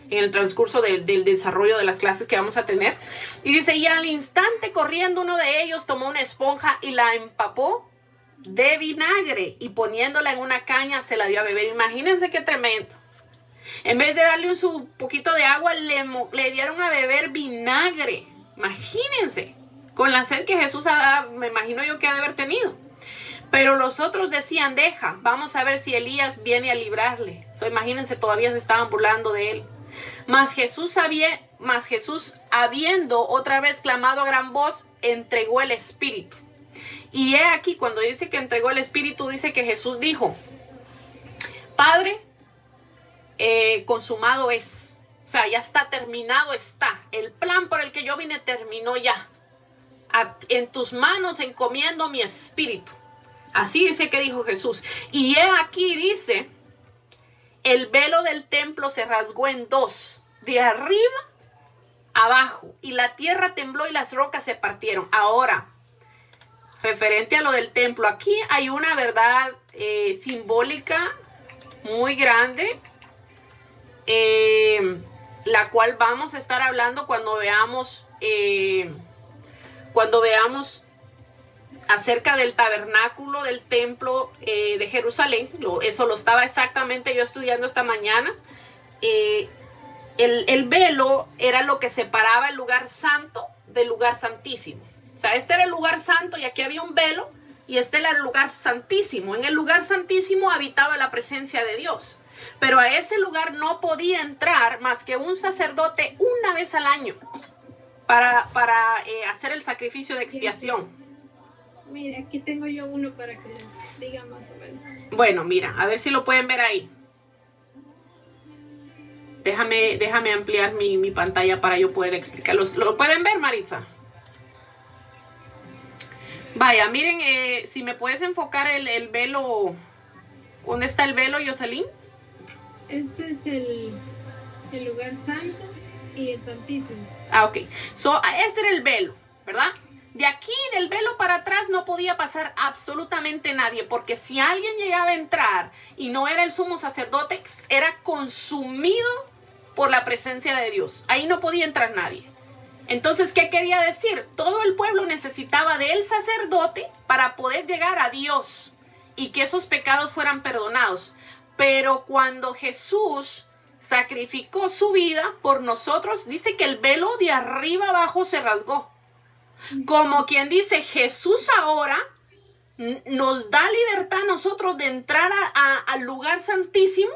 el transcurso del desarrollo de las clases que vamos a tener. Y dice, y al instante corriendo uno de ellos tomó una esponja y la empapó de vinagre y poniéndola en una caña se la dio a beber. Imagínense qué tremendo. En vez de darle un poquito de agua, le dieron a beber vinagre. Imagínense, con la sed que Jesús me imagino yo que ha de haber tenido. Pero los otros decían, vamos a ver si Elías viene a librarle. Imagínense, todavía se estaban burlando de él. Mas Jesús, habiendo otra vez clamado a gran voz, entregó el Espíritu. Y he aquí, cuando dice que entregó el Espíritu, dice que Jesús dijo, Padre, consumado es. O sea, ya está, terminado está. El plan por el que yo vine terminó ya. En tus manos encomiendo mi espíritu. Así dice que dijo Jesús. Y he aquí, dice, el velo del templo se rasgó en dos, de arriba abajo, y la tierra tembló y las rocas se partieron. Ahora, referente a lo del templo, aquí hay una verdad simbólica muy grande, la cual vamos a estar hablando cuando veamos acerca del tabernáculo del templo de Jerusalén. Eso lo estaba exactamente yo estudiando esta mañana. El velo era lo que separaba el lugar santo del lugar santísimo. O sea, este era el lugar santo y aquí había un velo, y este era el lugar santísimo. En el lugar santísimo habitaba la presencia de Dios, pero a ese lugar no podía entrar más que un sacerdote una vez al año para hacer el sacrificio de expiación. Mira, aquí tengo yo uno para que les diga más o menos. Bueno, mira, a ver si lo pueden ver ahí. Déjame ampliar mi pantalla para yo poder explicarlo. ¿Lo pueden ver, Maritza? Vaya, miren, si me puedes enfocar el velo. ¿Dónde está el velo, Yoselín? Este es el lugar santo y el santísimo. Ok. Este era el velo, ¿verdad? De aquí, del velo para atrás, no podía pasar absolutamente nadie, porque si alguien llegaba a entrar y no era el sumo sacerdote, era consumido por la presencia de Dios. Ahí no podía entrar nadie. Entonces, ¿qué quería decir? Todo el pueblo necesitaba del sacerdote para poder llegar a Dios y que esos pecados fueran perdonados. Pero cuando Jesús sacrificó su vida por nosotros, dice que el velo de arriba abajo se rasgó. Como quien dice, Jesús ahora nos da libertad a nosotros de entrar al lugar santísimo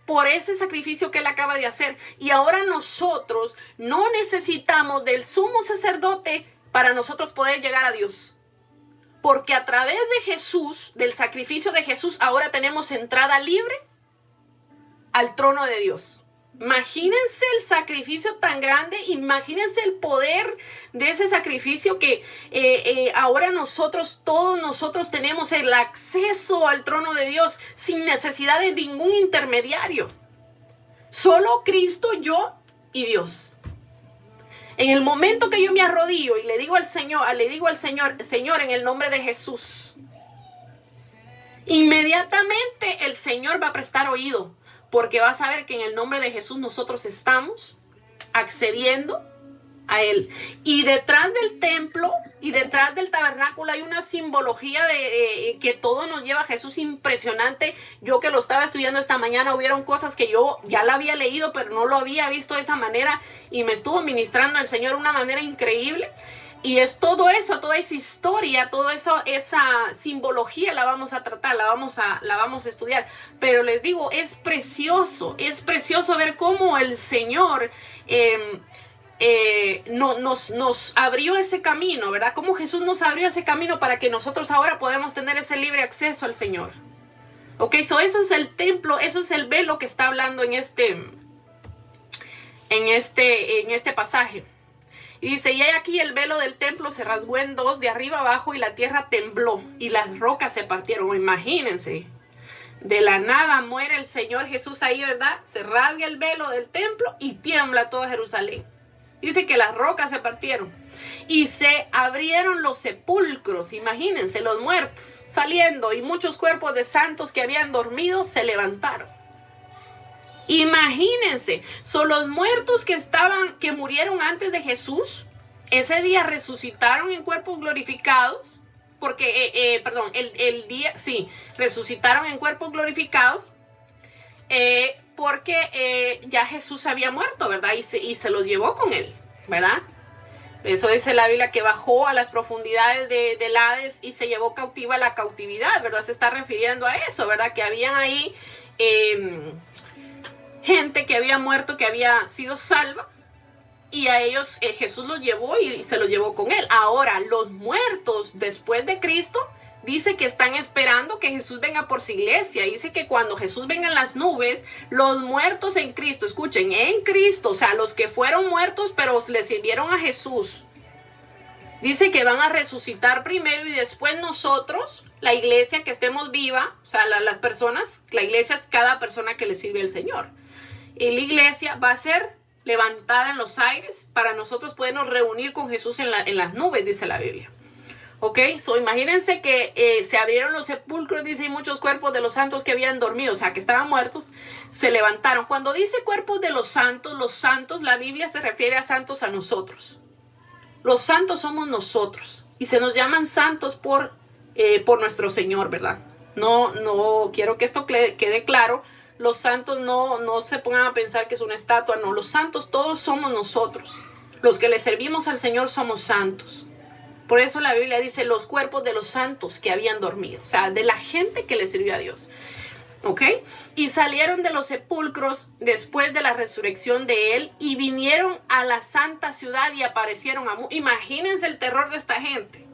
por ese sacrificio que Él acaba de hacer. Y ahora nosotros no necesitamos del sumo sacerdote para nosotros poder llegar a Dios. Porque a través de Jesús, del sacrificio de Jesús, ahora tenemos entrada libre al trono de Dios. Imagínense el sacrificio tan grande, imagínense el poder de ese sacrificio que ahora todos nosotros tenemos el acceso al trono de Dios sin necesidad de ningún intermediario. Solo Cristo, yo y Dios. En el momento que yo me arrodillo y le digo al Señor, Señor, en el nombre de Jesús, inmediatamente el Señor va a prestar oído. Porque vas a ver que en el nombre de Jesús nosotros estamos accediendo a Él. Y detrás del templo y detrás del tabernáculo hay una simbología de que todo nos lleva a Jesús impresionante. Yo que lo estaba estudiando esta mañana, hubieron cosas que yo ya la había leído, pero no lo había visto de esa manera. Y me estuvo ministrando el Señor de una manera increíble. Y es todo eso, toda esa historia, todo eso, esa simbología la vamos a tratar, la vamos a estudiar. Pero les digo, es precioso ver cómo el Señor nos abrió ese camino, ¿verdad? Cómo Jesús nos abrió ese camino para que nosotros ahora podamos tener ese libre acceso al Señor. Ok, eso es el templo, eso es el velo que está hablando en este pasaje. Y dice, y aquí el velo del templo se rasgó en dos, de arriba abajo, y la tierra tembló, y las rocas se partieron. Imagínense, de la nada muere el Señor Jesús ahí, ¿verdad? Se rasga el velo del templo y tiembla toda Jerusalén. Dice que las rocas se partieron. Y se abrieron los sepulcros, imagínense, los muertos saliendo, y muchos cuerpos de santos que habían dormido se levantaron. Imagínense, son los muertos que murieron antes de Jesús, ese día resucitaron en cuerpos glorificados, porque, resucitaron en cuerpos glorificados, porque ya Jesús había muerto, ¿verdad? Y se los llevó con él, ¿verdad? Eso dice la Biblia, que bajó a las profundidades del Hades y se llevó cautiva la cautividad, ¿verdad? Se está refiriendo a eso, ¿verdad? Que habían ahí gente que había muerto, que había sido salva, y a ellos Jesús los llevó y se los llevó con él. Ahora, los muertos después de Cristo, dice que están esperando que Jesús venga por su iglesia. Dice que cuando Jesús venga en las nubes, los muertos en Cristo, escuchen, en Cristo, o sea, los que fueron muertos pero le sirvieron a Jesús, dice que van a resucitar primero, y después nosotros, la iglesia que estemos viva, o sea, las personas, la iglesia es cada persona que le sirve al Señor. Y la iglesia va a ser levantada en los aires para nosotros podernos reunir con Jesús en las nubes, dice la Biblia. Ok, imagínense que se abrieron los sepulcros, dice, y muchos cuerpos de los santos que habían dormido, o sea, que estaban muertos, se levantaron. Cuando dice cuerpos de los santos, la Biblia se refiere a santos a nosotros. Los santos somos nosotros, y se nos llaman santos por nuestro Señor, ¿verdad? No quiero que esto quede claro. Los santos no se pongan a pensar que es una estatua, no. Los santos todos somos nosotros. Los que le servimos al Señor somos santos. Por eso la Biblia dice los cuerpos de los santos que habían dormido. O sea, de la gente que le sirvió a Dios. ¿Ok? Y salieron de los sepulcros después de la resurrección de Él y vinieron a la santa ciudad y aparecieron a... Imagínense el terror de esta gente.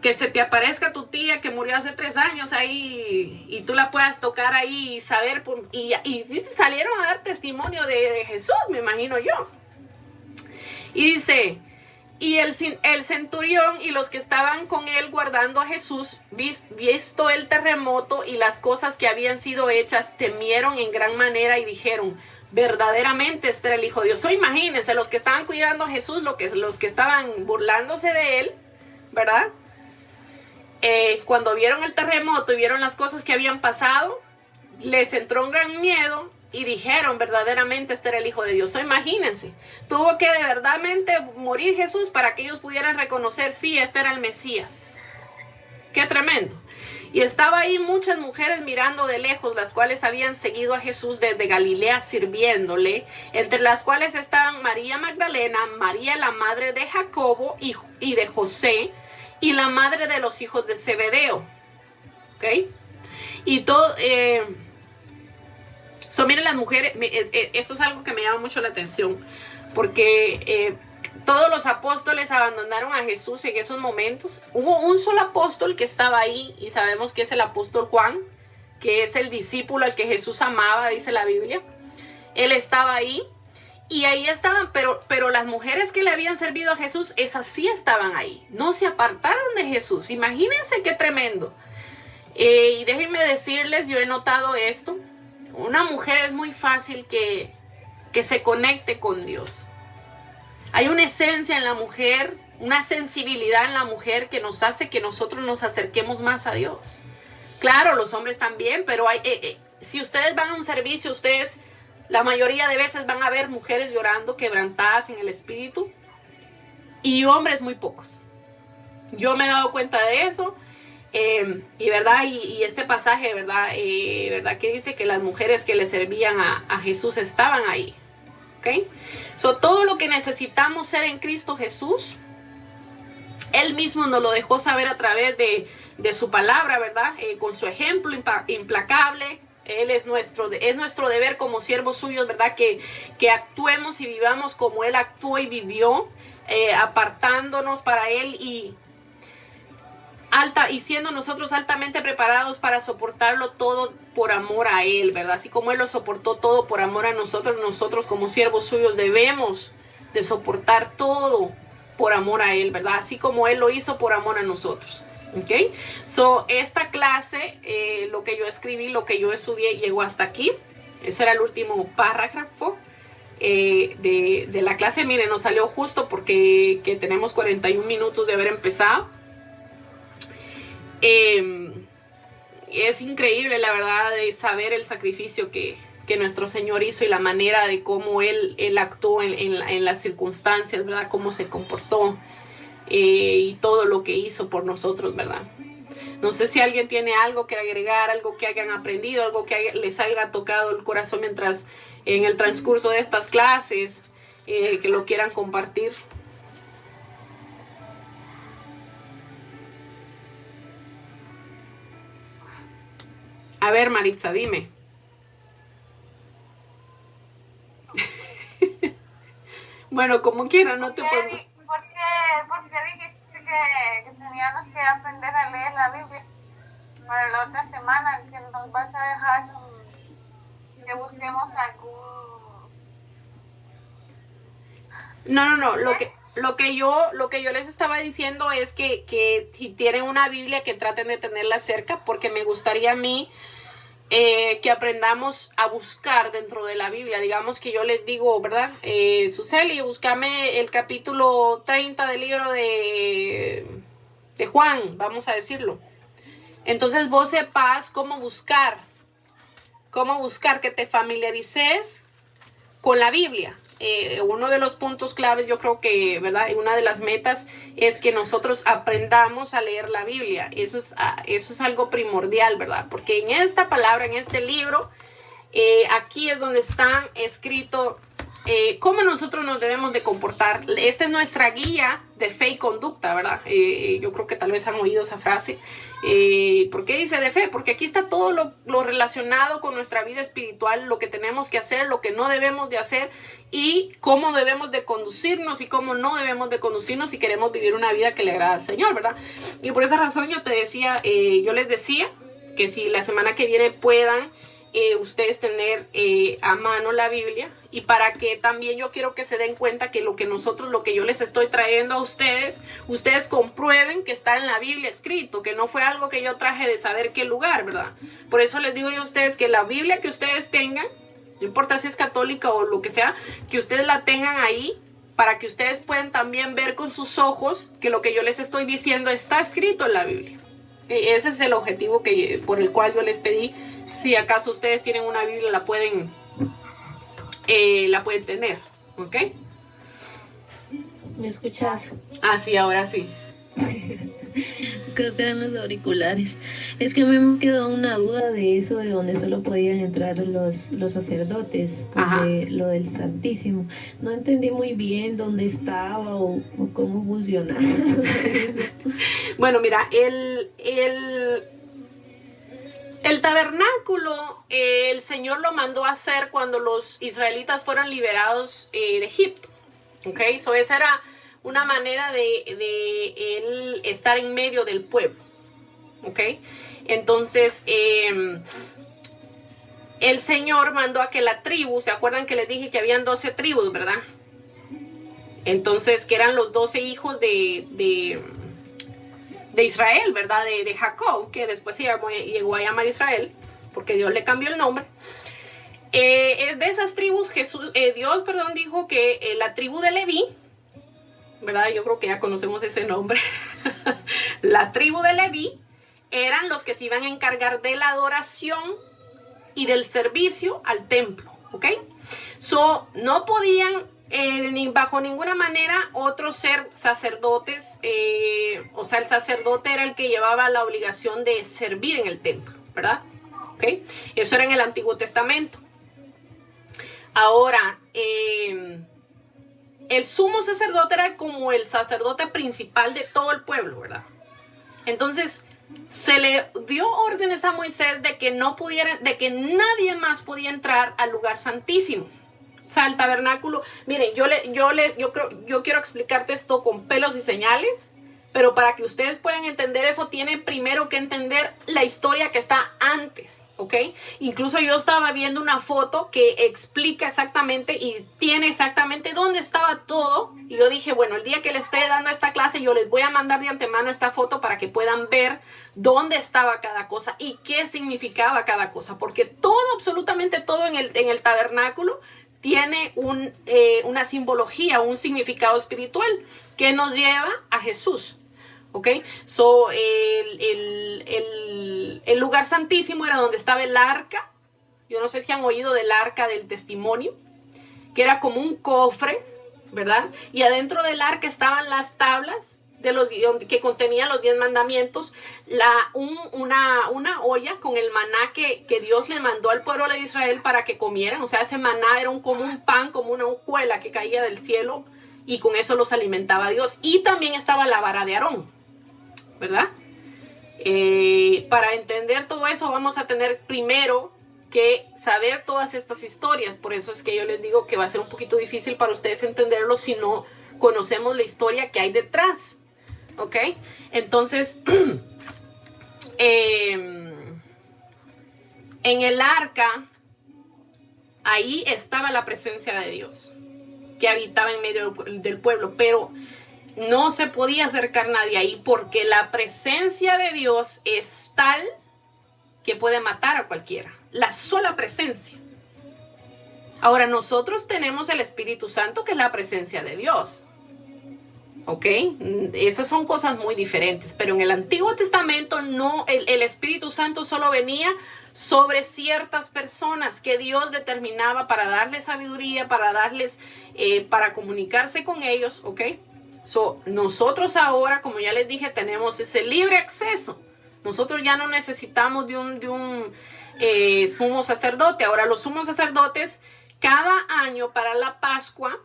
Que se te aparezca tu tía que murió hace 3 años ahí y tú la puedas tocar ahí y saber. Y salieron a dar testimonio de Jesús, me imagino yo. Y dice, y el centurión y los que estaban con él guardando a Jesús, visto el terremoto y las cosas que habían sido hechas, temieron en gran manera y dijeron, verdaderamente este era el Hijo de Dios. Imagínense, los que estaban cuidando a Jesús, los que estaban burlándose de él, ¿verdad? Cuando vieron el terremoto y vieron las cosas que habían pasado, les entró un gran miedo y dijeron, verdaderamente este era el Hijo de Dios. Imagínense, tuvo que de verdadmente morir Jesús para que ellos pudieran reconocer, sí, este era el Mesías. Qué tremendo. Y estaba ahí muchas mujeres mirando de lejos, las cuales habían seguido a Jesús desde Galilea sirviéndole, entre las cuales estaban María Magdalena, María la madre de Jacobo y de José, y la madre de los hijos de Zebedeo. ¿Ok? Y todo... miren las mujeres, esto es algo que me llama mucho la atención, porque todos los apóstoles abandonaron a Jesús en esos momentos. Hubo un solo apóstol que estaba ahí, y sabemos que es el apóstol Juan, que es el discípulo al que Jesús amaba, dice la Biblia. Él estaba ahí, y ahí estaban, pero las mujeres que le habían servido a Jesús, esas sí estaban ahí, no se apartaron de Jesús. Imagínense qué tremendo. Y déjenme decirles, yo he notado esto. Una mujer es muy fácil que se conecte con Dios. Hay una esencia en la mujer, una sensibilidad en la mujer que nos hace que nosotros nos acerquemos más a Dios. Claro, los hombres también, pero si ustedes van a un servicio, ustedes la mayoría de veces van a ver mujeres llorando, quebrantadas en el espíritu, y hombres muy pocos. Yo me he dado cuenta de eso. Y verdad, y este pasaje, verdad que dice que las mujeres que le servían a Jesús estaban ahí. ¿Ok? Todo lo que necesitamos ser en Cristo Jesús, Él mismo nos lo dejó saber a través de su palabra, ¿verdad? Con su ejemplo implacable. Él es nuestro deber como siervos suyos, ¿verdad? Que actuemos y vivamos como Él actuó y vivió, apartándonos para Él y siendo nosotros altamente preparados para soportarlo todo por amor a Él, ¿verdad? Así como Él lo soportó todo por amor a nosotros, nosotros como siervos suyos debemos de soportar todo por amor a Él, ¿verdad? Así como Él lo hizo por amor a nosotros, ¿ok? Esta clase, lo que yo escribí, lo que yo estudié, llegó hasta aquí. Ese era el último párrafo de la clase. Miren, nos salió justo porque tenemos 41 minutos de haber empezado. Es increíble, la verdad, de saber el sacrificio que nuestro Señor hizo y la manera de cómo Él actuó en las circunstancias, ¿verdad? Cómo se comportó y todo lo que hizo por nosotros, ¿verdad? No sé si alguien tiene algo que agregar, algo que hayan aprendido, algo que les haya tocado el corazón mientras en el transcurso de estas clases, que lo quieran compartir. A ver, Maritza, dime. Bueno, como quieran, no te puedo... Porque dijiste que teníamos que aprender a leer la Biblia para la otra semana, que nos vas a dejar que busquemos algún... No, lo que yo les estaba diciendo es que si tienen una Biblia, que traten de tenerla cerca, porque me gustaría a mí que aprendamos a buscar dentro de la Biblia. Digamos que yo les digo, ¿verdad? Suseli, búscame el capítulo 30 del libro de Juan, vamos a decirlo. Entonces vos sepas cómo buscar, que te familiarices con la Biblia. Uno de los puntos claves, yo creo que, ¿verdad? Una de las metas es que nosotros aprendamos a leer la Biblia. Eso es algo primordial, ¿verdad? Porque en esta palabra, en este libro, aquí es donde está escrito cómo nosotros nos debemos de comportar. Esta es nuestra guía de fe y conducta, ¿verdad? Yo creo que tal vez han oído esa frase. ¿Por qué dice de fe? Porque aquí está todo lo relacionado con nuestra vida espiritual, lo que tenemos que hacer, lo que no debemos de hacer y cómo debemos de conducirnos y cómo no debemos de conducirnos si queremos vivir una vida que le agrada al Señor, ¿verdad? Y por esa razón yo les decía que si la semana que viene puedan ustedes tener a mano la Biblia, y para que también yo quiero que se den cuenta que lo que yo les estoy trayendo a ustedes comprueben que está en la Biblia escrito, que no fue algo que yo traje de saber qué lugar, ¿verdad? Por eso les digo yo a ustedes que la Biblia que ustedes tengan, no importa si es católica o lo que sea, que ustedes la tengan ahí, para que ustedes puedan también ver con sus ojos que lo que yo les estoy diciendo está escrito en la Biblia. Ese es el objetivo por el cual yo les pedí. Si acaso ustedes tienen una Biblia, la pueden tener, ¿ok? ¿Me escuchas? Ah, sí, ahora sí. Creo que eran los auriculares. Es que a mí me quedó una duda de eso, de donde solo podían entrar los sacerdotes, Ajá. de lo del Santísimo. No entendí muy bien dónde estaba o cómo funcionaba. Bueno, mira, el tabernáculo, el Señor lo mandó a hacer cuando los israelitas fueron liberados de Egipto. ¿Ok? So esa era una manera de él estar en medio del pueblo. ¿Ok? Entonces, el Señor mandó a que la tribu, ¿se acuerdan que les dije que habían 12 tribus, verdad? Entonces, que eran los 12 hijos de Israel, ¿verdad? De Jacob, que después llegó a llamar Israel, porque Dios le cambió el nombre. De esas tribus, Dios dijo que la tribu de Leví, ¿verdad? Yo creo que ya conocemos ese nombre. La tribu de Leví eran los que se iban a encargar de la adoración y del servicio al templo, ¿ok? So, no podían ni bajo ninguna manera otros ser sacerdotes, o sea, el sacerdote era el que llevaba la obligación de servir en el templo, ¿verdad? ¿Ok? Eso era en el Antiguo Testamento. Ahora, el sumo sacerdote era como el sacerdote principal de todo el pueblo, ¿verdad? Entonces, se le dio órdenes a Moisés de que de que nadie más podía entrar al lugar santísimo. O sea, el tabernáculo, miren, yo quiero explicarte esto con pelos y señales, pero para que ustedes puedan entender eso, tienen primero que entender la historia que está antes, ¿ok? Incluso yo estaba viendo una foto que explica exactamente y tiene exactamente dónde estaba todo. Y yo dije, bueno, el día que les esté dando esta clase, yo les voy a mandar de antemano esta foto para que puedan ver dónde estaba cada cosa y qué significaba cada cosa. Porque todo, absolutamente todo en el tabernáculo tiene una simbología, un significado espiritual que nos lleva a Jesús. ¿Ok? So, el lugar santísimo era donde estaba el arca. Yo no sé si han oído del arca del testimonio, que era como un cofre, ¿verdad? Y adentro del arca estaban las tablas que contenían los 10 mandamientos, una olla con el maná que Dios le mandó al pueblo de Israel para que comieran. O sea, ese maná era como un pan, como una hojuela que caía del cielo, y con eso los alimentaba Dios. Y también estaba la vara de Aarón, ¿verdad? Para entender todo eso vamos a tener primero que saber todas estas historias. Por eso es que yo les digo que va a ser un poquito difícil para ustedes entenderlo si no conocemos la historia que hay detrás. ¿Ok? Entonces, en el arca, ahí estaba la presencia de Dios, que habitaba en medio del pueblo, pero no se podía acercar nadie ahí porque la presencia de Dios es tal que puede matar a cualquiera. La sola presencia. Ahora, nosotros tenemos el Espíritu Santo, que es la presencia de Dios. ¿Ok? Esas son cosas muy diferentes. Pero en el Antiguo Testamento no, el Espíritu Santo solo venía sobre ciertas personas que Dios determinaba para darles sabiduría, para comunicarse con ellos. ¿Ok? So, nosotros ahora, como ya les dije, tenemos ese libre acceso. Nosotros ya no necesitamos de un sumo sacerdote. Ahora, los sumos sacerdotes, cada año para la Pascua,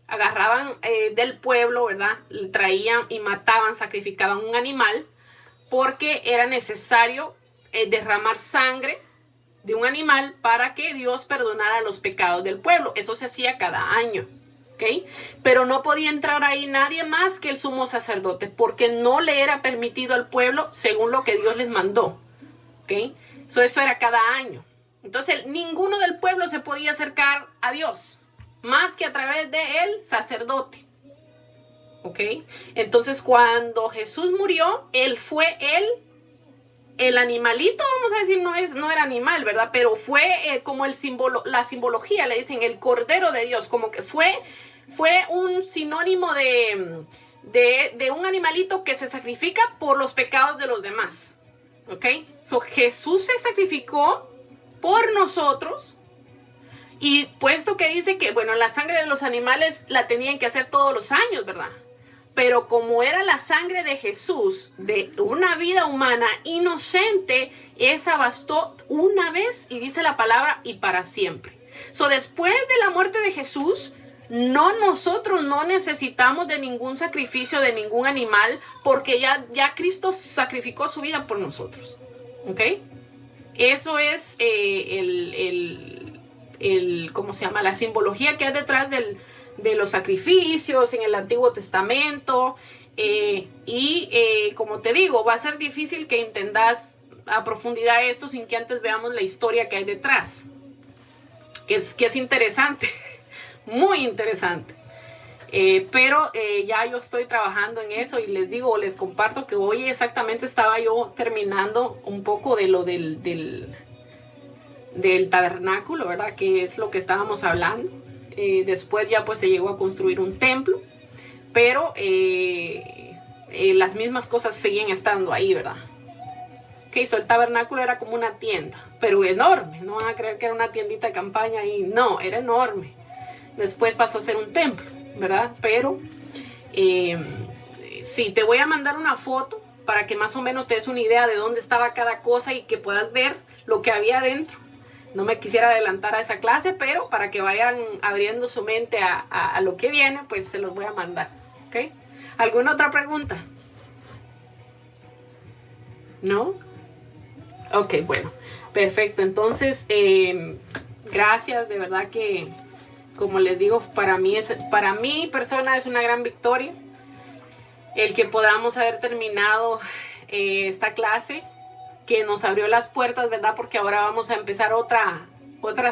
agarraban del pueblo, ¿verdad? Traían y mataban, sacrificaban un animal, porque era necesario derramar sangre de un animal para que Dios perdonara los pecados del pueblo. Eso se hacía cada año. ¿Okay? Pero no podía entrar ahí nadie más que el sumo sacerdote, porque no le era permitido al pueblo según lo que Dios les mandó. ¿Okay? Eso era cada año. Entonces ninguno del pueblo se podía acercar a Dios más que a través del sacerdote. ¿Ok? Entonces cuando Jesús murió, él fue el animalito, vamos a decir, no era animal, ¿verdad? Pero fue como la simbología, le dicen el Cordero de Dios, como que fue un sinónimo de un animalito que se sacrifica por los pecados de los demás. ¿Ok? So, Jesús se sacrificó por nosotros, y puesto que dice que, bueno, la sangre de los animales la tenían que hacer todos los años, ¿verdad? pero como era la sangre de Jesús, de una vida humana inocente, esa bastó una vez, y dice la palabra, y para siempre. So, después de la muerte de Jesús, nosotros no necesitamos de ningún sacrificio de ningún animal, porque ya Cristo sacrificó su vida por nosotros. ¿Ok? Eso es ¿cómo se llama? La simbología que hay detrás de los sacrificios en el Antiguo Testamento. Como te digo, va a ser difícil que entendas a profundidad esto sin que antes veamos la historia que hay detrás. Que es interesante. Muy interesante. Pero ya yo estoy trabajando en eso y les comparto que hoy exactamente estaba yo terminando un poco de lo del tabernáculo, ¿verdad? Que es lo que estábamos hablando. Después ya pues se llegó a construir un templo, pero las mismas cosas seguían estando ahí, ¿verdad? Que hizo el tabernáculo era como una tienda, pero enorme. No van a creer que era una tiendita de campaña y no, era enorme. Después pasó a ser un templo, ¿verdad? Pero sí, te voy a mandar una foto para que más o menos te des una idea de dónde estaba cada cosa y que puedas ver lo que había adentro. No me quisiera adelantar a esa clase, pero para que vayan abriendo su mente a lo que viene, pues se los voy a mandar, ¿ok? ¿Alguna otra pregunta? ¿No? Ok, bueno, perfecto. Entonces, gracias, de verdad que, como les digo, para mi persona es una gran victoria el que podamos haber terminado esta clase, que nos abrió las puertas, ¿verdad? Porque ahora vamos a empezar otra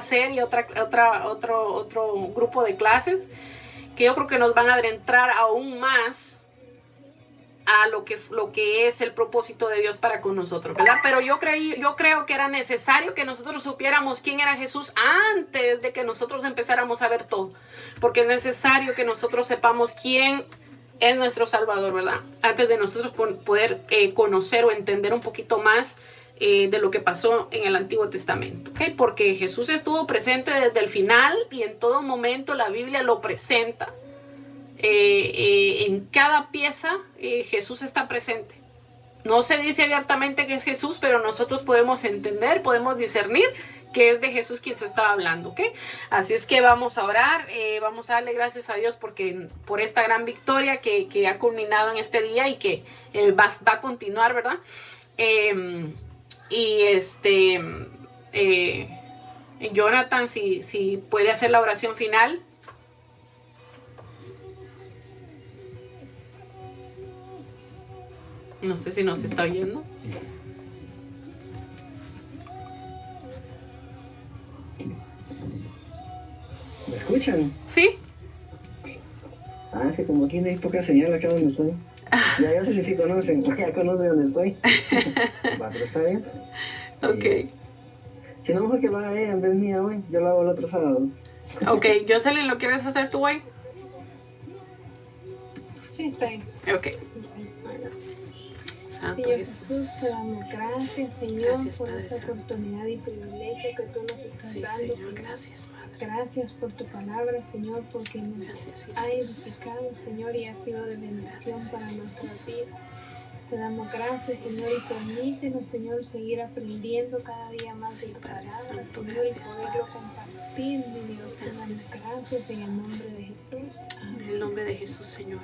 serie, otro grupo de clases que yo creo que nos van a adentrar aún más a lo que es el propósito de Dios para con nosotros, ¿verdad? Pero yo creo que era necesario que nosotros supiéramos quién era Jesús antes de que nosotros empezáramos a ver todo, porque es necesario que nosotros sepamos quién es nuestro Salvador, ¿verdad? Antes de nosotros poder conocer o entender un poquito más de lo que pasó en el Antiguo Testamento, ¿ok? Porque Jesús estuvo presente desde el final y en todo momento la Biblia lo presenta. En cada pieza Jesús está presente. No se dice abiertamente que es Jesús, pero nosotros podemos entender, podemos discernir que es de Jesús quien se estaba hablando, ¿ok? Así es que vamos a orar, vamos a darle gracias a Dios por esta gran victoria que ha culminado en este día y que va a continuar, ¿verdad? Jonathan, si puede hacer la oración final. No sé si nos está oyendo. ¿Me escuchan? ¿Sí? Sí, como aquí no hay poca señal acá donde estoy. Ya se les conocen, ya conocen dónde estoy. Va, pero está bien. Ok. Si no, mejor que lo haga ella en vez mía hoy. Yo lo hago el otro sábado. Ok, Jocelyn, ¿lo quieres hacer tú hoy? Sí, está bien. Ok. Santo Señor Jesús. Jesús, te damos gracias, Señor, Gracias, por Padre esta Santo. oportunidad y privilegio que tú nos estás Sí, dando, Señor, gracias, Padre. Gracias por tu palabra, Señor, porque nos Gracias, ha Jesús. edificado, Señor, y ha sido de bendición Gracias, para Jesús. nuestras vidas. Te damos gracias, Sí, Señor, y permítenos, Señor, seguir aprendiendo cada día más Sí, de tu Padre palabra, Santo, Señor, gracias, y poderlo Padre. compartir, mi Dios. Te Gracias, damos gracias Jesús. en el nombre de Jesús. Amén. En el nombre de Jesús, Señor.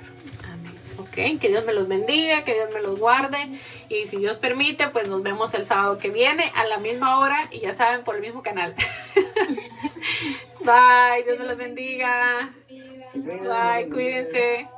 Amén. Ok, que Dios me los bendiga, que Dios me los guarde. Y si Dios permite, pues nos vemos el sábado que viene a la misma hora y ya saben, por el mismo canal. Bye, Dios me los bendiga. Bye, cuídense.